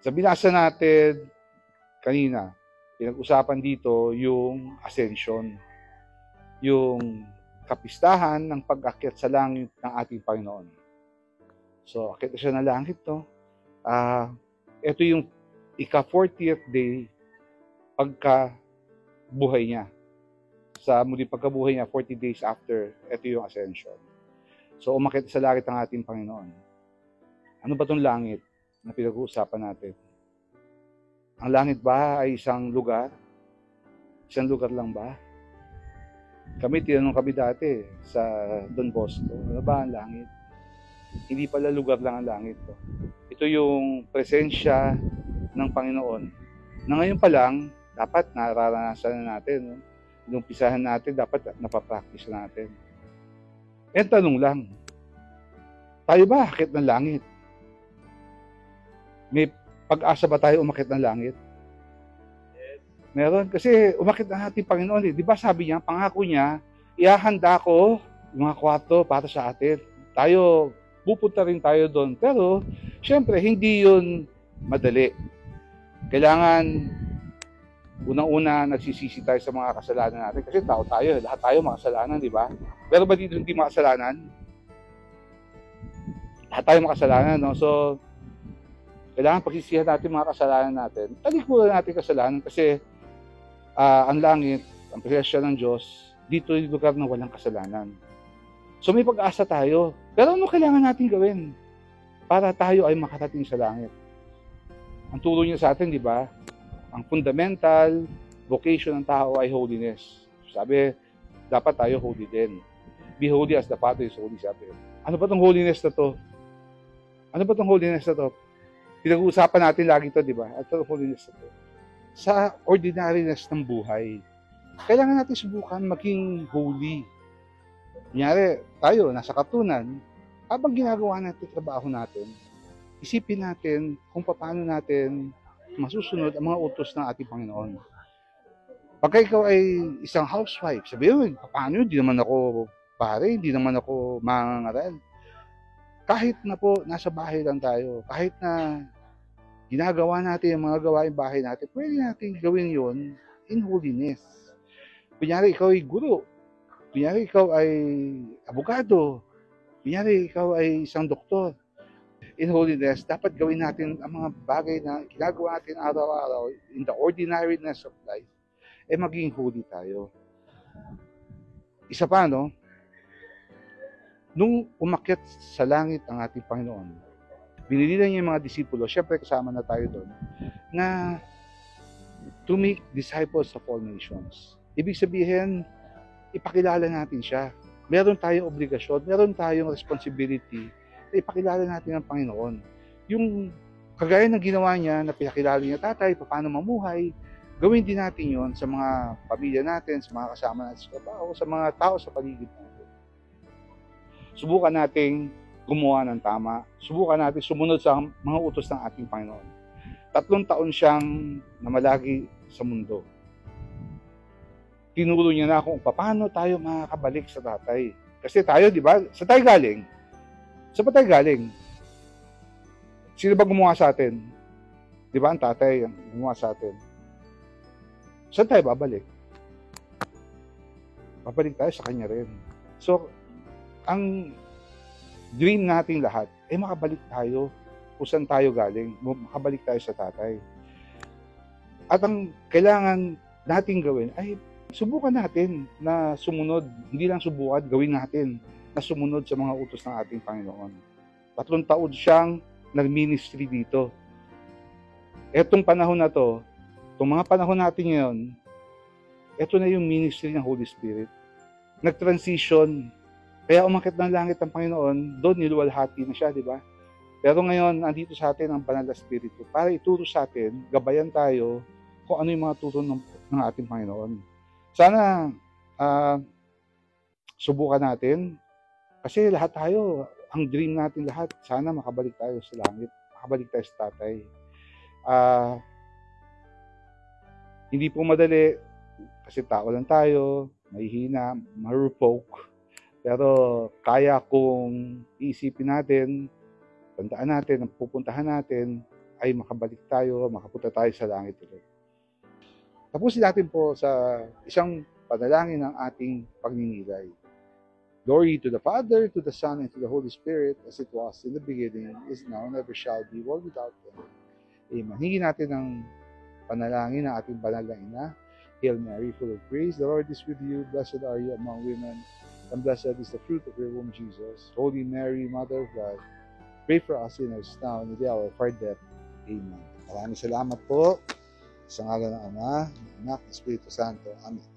Sa binasa natin kanina, pinag-usapan dito yung ascension, yung kapistahan ng pag-akyat sa langit ng ating Panginoon. So, akyat na siya ng langit, no? Ito yung ika-40th day pagka buhay niya. Sa muli pagkabuhay niya, 40 days after, ito yung ascension. So, umakyat sa langit ng ating Panginoon. Ano ba itong langit na pinag-uusapan natin? Ang langit ba ay isang lugar? Isang lugar lang ba? Tinanong kami dati sa Don Bosco, ano ba ang langit? Hindi pala lugar lang ang langit. Ito yung presensya ng Panginoon. Na ngayon pa lang, dapat nararanasan na natin. No? Nung umpisahan natin, dapat napapractice natin. And tanong lang, tayo ba akit ng langit? May pag-asa ba tayo umakit ng langit? Yes. Meron. Kasi umakit na natin Panginoon. Di ba sabi niya, pangako niya, ihahanda ko yung mga kwarto para sa atin. Tayo, pupunta rin tayo doon. Pero, syempre, hindi yun madali. Kailangan, unang-una, nagsisisi tayo sa mga kasalanan natin. Kasi tao tayo, lahat tayo makasalanan, di ba? Pero ba dito hindi makasalanan? Lahat tayo makasalanan, no? So, kailangan pagsisihan natin mga kasalanan natin. Talikuran natin kasalanan kasi ang langit, ang presensya ng Diyos, dito yung lugar na walang kasalanan. So may pag-asa tayo. Pero ano kailangan natin gawin para tayo ay makarating sa langit? Ang turo niya sa atin, di ba? Ang fundamental vocation ng tao ay holiness. Sabi, dapat tayo holy din. Be holy as the Father is holy, sabi. Ano ba itong holiness na to? Ano ba itong holiness na to? Pinag-uusapan natin lagi ito, di ba? At itong holiness na to. Sa ordinariness ng buhay, kailangan natin subukan maging holy. Kunyari, tayo, nasa katunan, habang ginagawa natin trabaho natin, isipin natin kung paano natin masusunod ang mga utos ng ating Panginoon. Pagka ikaw ay isang housewife, sabihin, paano? Hindi naman ako pare, hindi naman ako mangangaral. Kahit na po, nasa bahay lang tayo, kahit na ginagawa natin yung mga gawain bahay natin, pwede natin gawin yon in holiness. Kunyari, ikaw ay guro. Kunyari, ikaw ay abogado. Kunyari, ikaw ay isang doktor. In holiness, dapat gawin natin ang mga bagay na ginagawa natin araw-araw in the ordinariness of life, maging holy tayo. Isa pa, no? Nung umakyat sa langit ang ating Panginoon, binilihan niya yung mga disipulo, syempre kasama na tayo doon, na to make disciples of all nations. Ibig sabihin, ipakilala natin siya. Meron tayong obligasyon, meron tayong responsibility na ipakilala natin ang Panginoon. Yung kagaya ng ginawa niya, na pinakilala niya tatay, paano mamuhay, gawin din natin yon sa mga pamilya natin, sa mga kasama natin sa trabaho, sa mga tao sa paligid natin. Subukan nating gumawa ng tama. Subukan natin sumunod sa mga utos ng ating Panginoon. 3 taon siyang namalagi sa mundo. Tinuro niya na kung paano tayo makakabalik sa tatay. Kasi tayo, di ba? Sa tayo galing. Sa pa tayo galing? Sino ba gumawa sa atin? Di ba ang tatay ang gumawa sa atin? Saan tayo babalik? Babalik tayo sa kanya rin. So, ang dream nating lahat ay makabalik tayo kung saan tayo galing, makabalik tayo sa tatay. At ang kailangan nating gawin ay subukan natin na sumunod, hindi lang subukan, gawin natin na sumunod sa mga utos ng ating Panginoon. 3 taon siyang nag-ministry dito. Etong panahon na to, itong mga panahon natin ngayon, eto na yung ministry ng Holy Spirit. Nag-transition. Kaya umakyat ng langit ang Panginoon, doon niluwalhati na siya, di ba? Pero ngayon, andito sa atin ang Banal na Espiritu para ituro sa atin, gabayan tayo kung ano yung mga turo ng ating Panginoon. Sana subukan natin kasi lahat tayo, ang dream natin lahat, sana makabalik tayo sa langit, makabalik tayo sa tatay. Hindi po madali kasi tao lang tayo, mahihina, marupok. Pero kaya kung iisipin natin, tandaan natin, ang pupuntahan natin, ay makabalik tayo, makapunta tayo sa langit ulit. Tapusin natin po sa isang panalangin ng ating pagninilay. Glory to the Father, to the Son, and to the Holy Spirit, as it was in the beginning, is now, and ever shall be, world without end. Amen. Hingin natin ang panalangin ng ating banal na Ina. Hail Mary, full of grace, the Lord is with you. Blessed are you among women, and blessed is the fruit of your womb, Jesus. Holy Mary, Mother of God, pray for us sinners now and in the hour of our death. Amen. Maraming salamat po sa ngalan ng Ama, ng Anak, ng Espiritu Santo. Amen.